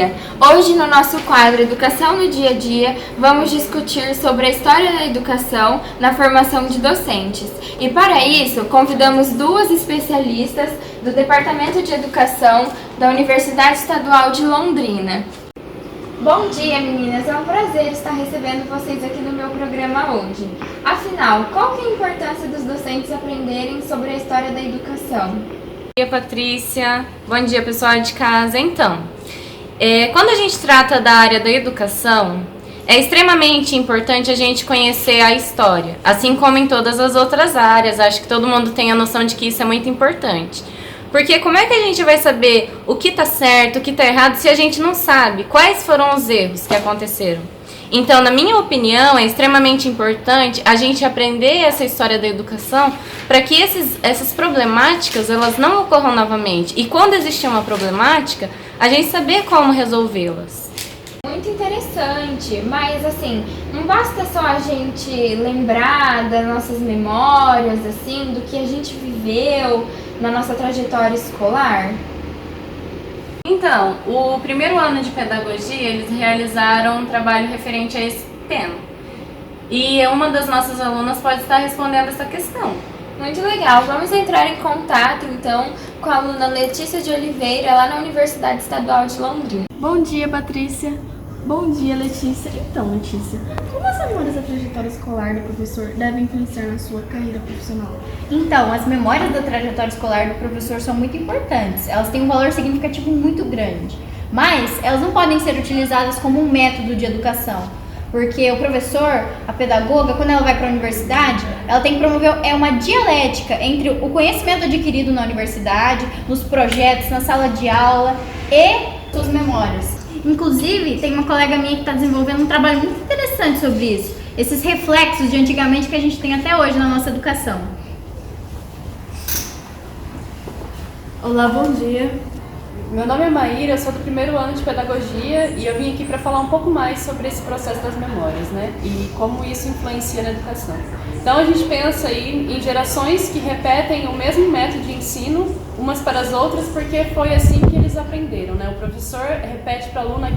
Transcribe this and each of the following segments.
dia! Hoje no nosso quadro Educação no Dia a Dia, vamos discutir sobre a história da educação na formação de docentes. E para isso, convidamos duas especialistas do Departamento de Educação da Universidade Estadual de Londrina. Bom dia, meninas! É um prazer estar recebendo vocês aqui no meu programa hoje. Afinal, qual que é a importância dos docentes aprenderem sobre a história da educação? Bom dia, Patrícia. Bom dia, pessoal de casa. Então, quando a gente trata da área da educação, é extremamente importante a gente conhecer a história, assim como em todas as outras áreas. Acho que todo mundo tem a noção de que isso é muito importante. Porque como é que a gente vai saber o que está certo, o que está errado, se a gente não sabe quais foram os erros que aconteceram? Então, na minha opinião, é extremamente importante a gente aprender essa história da educação para que essas problemáticas elas não ocorram novamente. E quando existe uma problemática, a gente saber como resolvê-las. Muito interessante, mas assim, não basta só a gente lembrar das nossas memórias, assim, do que a gente viveu na nossa trajetória escolar? Então, o primeiro ano de pedagogia, eles realizaram um trabalho referente a esse tema. E uma das nossas alunas pode estar respondendo essa questão. Muito legal. Vamos entrar em contato, então, com a aluna Letícia de Oliveira, lá na Universidade Estadual de Londrina. Bom dia, Patrícia. Bom dia, Letícia. Então, Letícia, como as memórias da trajetória escolar do professor devem influenciar na sua carreira profissional? Então, as memórias da trajetória escolar do professor são muito importantes. Elas têm um valor significativo muito grande. Mas elas não podem ser utilizadas como um método de educação. Porque o professor, a pedagoga, quando ela vai para a universidade, ela tem que promover uma dialética entre o conhecimento adquirido na universidade, nos projetos, na sala de aula e suas memórias. Inclusive, tem uma colega minha que está desenvolvendo um trabalho muito interessante sobre isso. Esses reflexos de antigamente que a gente tem até hoje na nossa educação. Olá, bom dia. Meu nome é Maíra, eu sou do primeiro ano de pedagogia e eu vim aqui para falar um pouco mais sobre esse processo das memórias, né? E como isso influencia na educação. Então a gente pensa aí em gerações que repetem o mesmo método de ensino umas para as outras porque foi assim que eles aprenderam, né? O professor repete para o aluno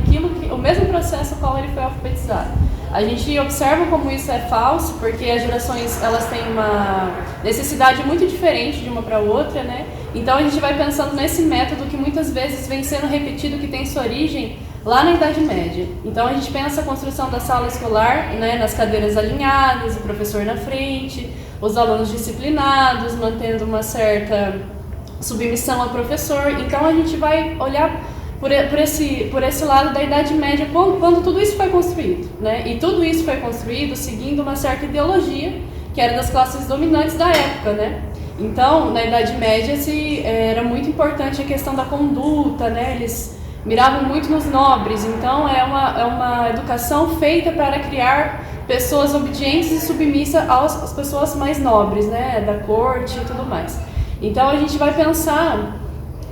o mesmo processo ao qual ele foi alfabetizado. A gente observa como isso é falso porque as gerações elas têm uma necessidade muito diferente de uma para outra, né? Então a gente vai pensando nesse método que muitas vezes vem sendo repetido, que tem sua origem lá na Idade Média. Então a gente pensa a construção da sala escolar, né, nas cadeiras alinhadas, o professor na frente, os alunos disciplinados, mantendo uma certa submissão ao professor. Então a gente vai olhar por esse lado da Idade Média, quando tudo isso foi construído, né? E tudo isso foi construído seguindo uma certa ideologia, que era das classes dominantes da época, né? Então, na Idade Média, era muito importante a questão da conduta, né? Eles miravam muito nos nobres, então é uma educação feita para criar pessoas obedientes e submissas às pessoas mais nobres, né? Da corte e tudo mais. Então, a gente vai pensar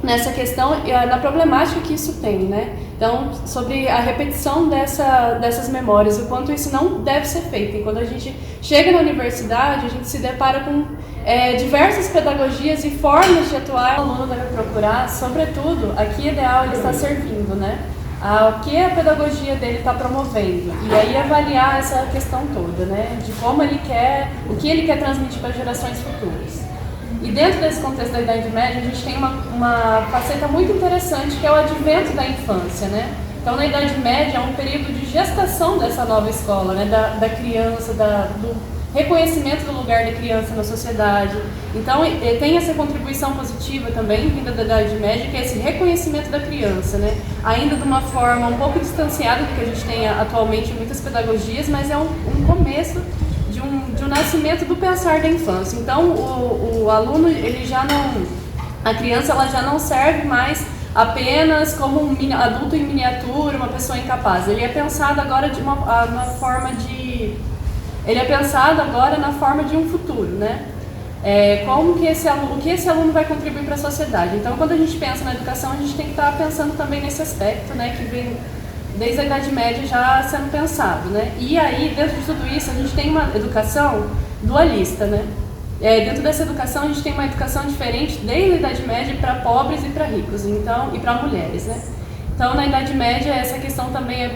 nessa questão, na problemática que isso tem, né? Então, sobre a repetição dessas memórias, o quanto isso não deve ser feito. E quando a gente chega na universidade, a gente se depara com diversas pedagogias e formas de atuar. O aluno deve procurar, sobretudo, a que ideal ele está servindo, né? O que a pedagogia dele está promovendo. E aí avaliar essa questão toda, né? De como ele quer, o que ele quer transmitir para gerações futuras. E dentro desse contexto da Idade Média, a gente tem uma faceta muito interessante, que é o advento da infância, né? Então, na Idade Média, é um período de gestação dessa nova escola, né? Da criança, do reconhecimento do lugar da criança na sociedade. Então, tem essa contribuição positiva também, vinda da Idade Média, que é esse reconhecimento da criança, né? Ainda de uma forma um pouco distanciada do que a gente tem atualmente em muitas pedagogias, mas é um começo de um nascimento do pensar da infância. Então, o aluno, a criança ela já não serve mais apenas como um adulto em miniatura, uma pessoa incapaz. Ele é pensado agora ele é pensado agora na forma de um futuro, né? O que esse aluno vai contribuir para a sociedade. Então, quando a gente pensa na educação, a gente tem que estar pensando também nesse aspecto, né, que vem desde a Idade Média já sendo pensado, né? E aí, dentro de tudo isso, a gente tem uma educação dualista, né? Dentro dessa educação, a gente tem uma educação diferente desde a Idade Média para pobres e para ricos, então, e para mulheres, né? Então, na Idade Média, essa questão também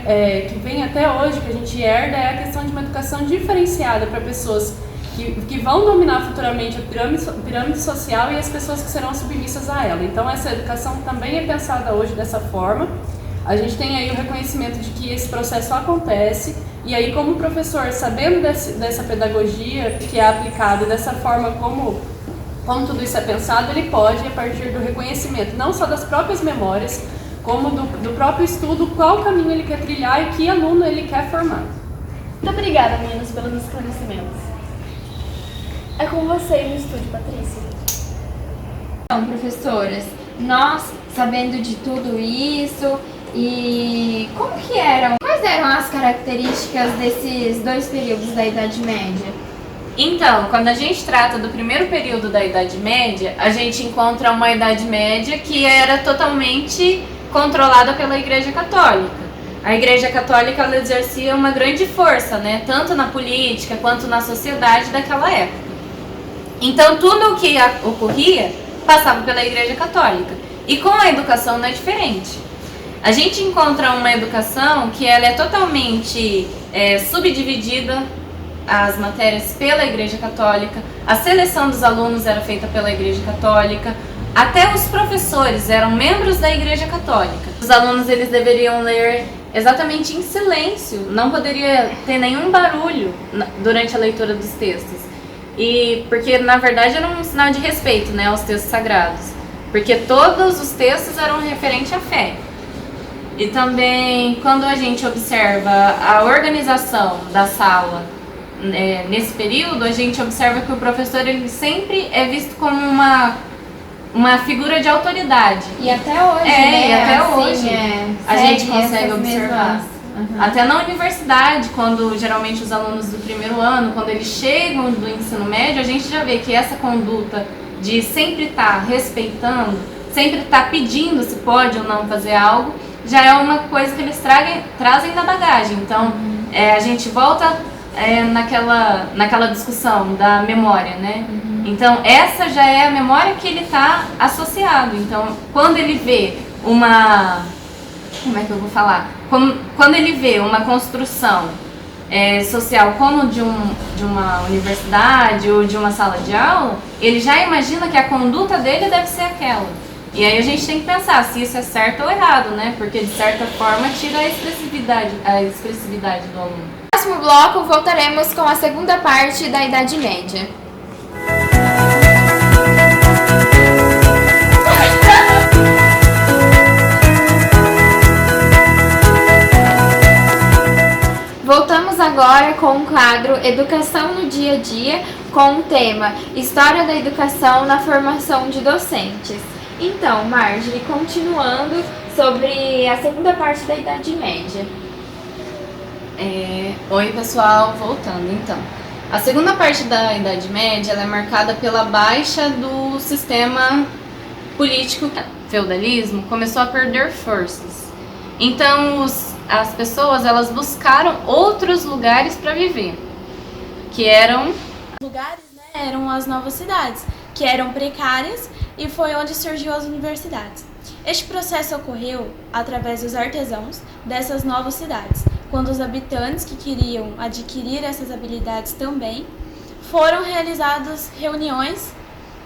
que vem até hoje, que a gente herda, é a questão de uma educação diferenciada para pessoas que vão dominar futuramente a pirâmide social e as pessoas que serão submissas a ela. Então, essa educação também é pensada hoje dessa forma. A gente tem aí o reconhecimento de que esse processo acontece, e aí, como professor, sabendo dessa pedagogia que é aplicada, dessa forma como tudo isso é pensado, ele pode, a partir do reconhecimento, não só das próprias memórias, como do próprio estudo, qual caminho ele quer trilhar e que aluno ele quer formar. Muito obrigada, meninas, pelos esclarecimentos. É com você no estúdio, Patrícia. Então, professoras, nós, sabendo de tudo isso, e quais eram as características desses dois períodos da Idade Média? Então, quando a gente trata do primeiro período da Idade Média, a gente encontra uma Idade Média que era totalmente controlada pela Igreja Católica. A Igreja Católica ela exercia uma grande força, né, tanto na política quanto na sociedade daquela época. Então, tudo o que ocorria passava pela Igreja Católica. E com a educação não é diferente. A gente encontra uma educação que ela é totalmente subdividida, as matérias pela Igreja Católica, a seleção dos alunos era feita pela Igreja Católica, até os professores eram membros da Igreja Católica. Os alunos eles deveriam ler exatamente em silêncio, não poderia ter nenhum barulho durante a leitura dos textos. E porque na verdade era um sinal de respeito, né, aos textos sagrados, porque todos os textos eram referentes à fé. E também quando a gente observa a organização da sala nesse período, a gente observa que o professor ele sempre é visto como uma figura de autoridade. E até hoje, e até assim, hoje a gente consegue essas observar. Até na universidade, quando geralmente os alunos do primeiro ano, quando eles chegam do ensino médio, a gente já vê que essa conduta de sempre estar respeitando, sempre estar pedindo se pode ou não fazer algo, já é uma coisa que eles trazem da bagagem. Então, a gente volta naquela discussão da memória, né? Então, essa já é a memória que ele está associado. Então, quando ele vê como é que eu vou falar? Quando ele vê uma construção social como de uma universidade ou de uma sala de aula, ele já imagina que a conduta dele deve ser aquela. E aí a gente tem que pensar se isso é certo ou errado, né? Porque de certa forma tira a expressividade do aluno. No próximo bloco voltaremos com a segunda parte da Idade Média. Voltamos agora com o quadro Educação no Dia a Dia, com o tema História da Educação na Formação de Docentes. Então, Marjorie, continuando sobre a segunda parte da Idade Média. Oi, pessoal, voltando então. A segunda parte da Idade Média ela é marcada pela baixa do sistema político. O feudalismo começou a perder forças. Então, as pessoas elas buscaram outros lugares para viver, que eram... Lugares, né, eram as novas cidades, que eram precárias, e foi onde surgiu as universidades. Este processo ocorreu através dos artesãos dessas novas cidades, quando os habitantes que queriam adquirir essas habilidades também, foram realizadas reuniões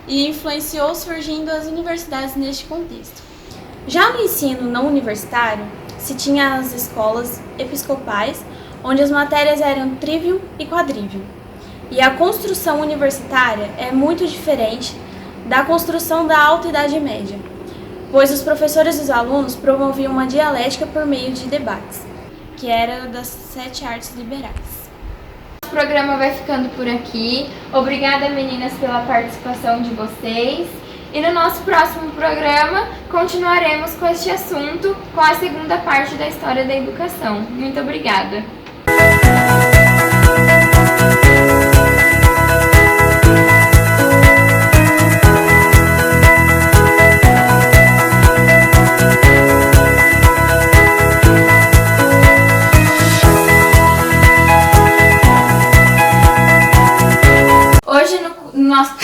e influenciou surgindo as universidades neste contexto. Já no ensino não universitário, se tinha as escolas episcopais, onde as matérias eram trivium e quadrivium. E a construção universitária é muito diferente da construção da Alta Idade Média, pois os professores e os alunos promoviam uma dialética por meio de debates, que era das 7 artes liberais. O programa vai ficando por aqui. Obrigada, meninas, pela participação de vocês. E no nosso próximo programa continuaremos com este assunto, com a segunda parte da história da educação. Muito obrigada! Hoje no nosso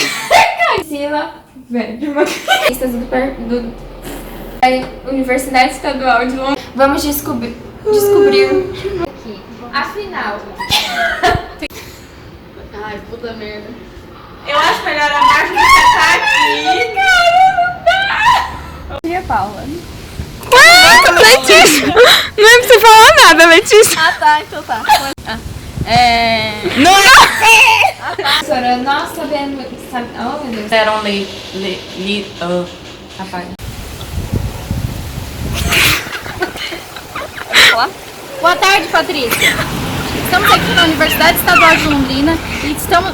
Sila, velho, de uma do Universidade Estadual de Londrina. Vamos descobrir. Afinal. Ai, puta merda. Eu acho melhor a Marcia ficar aqui. Paula. Letícia! Não é pra você falar nada, Letícia. Ah, tá, então tá. Não é! Professora, nós sabemos. Oh, meu Deus. Eram rapaz. Boa tarde, Patrícia. Estamos aqui na Universidade Estadual de Londrina e estamos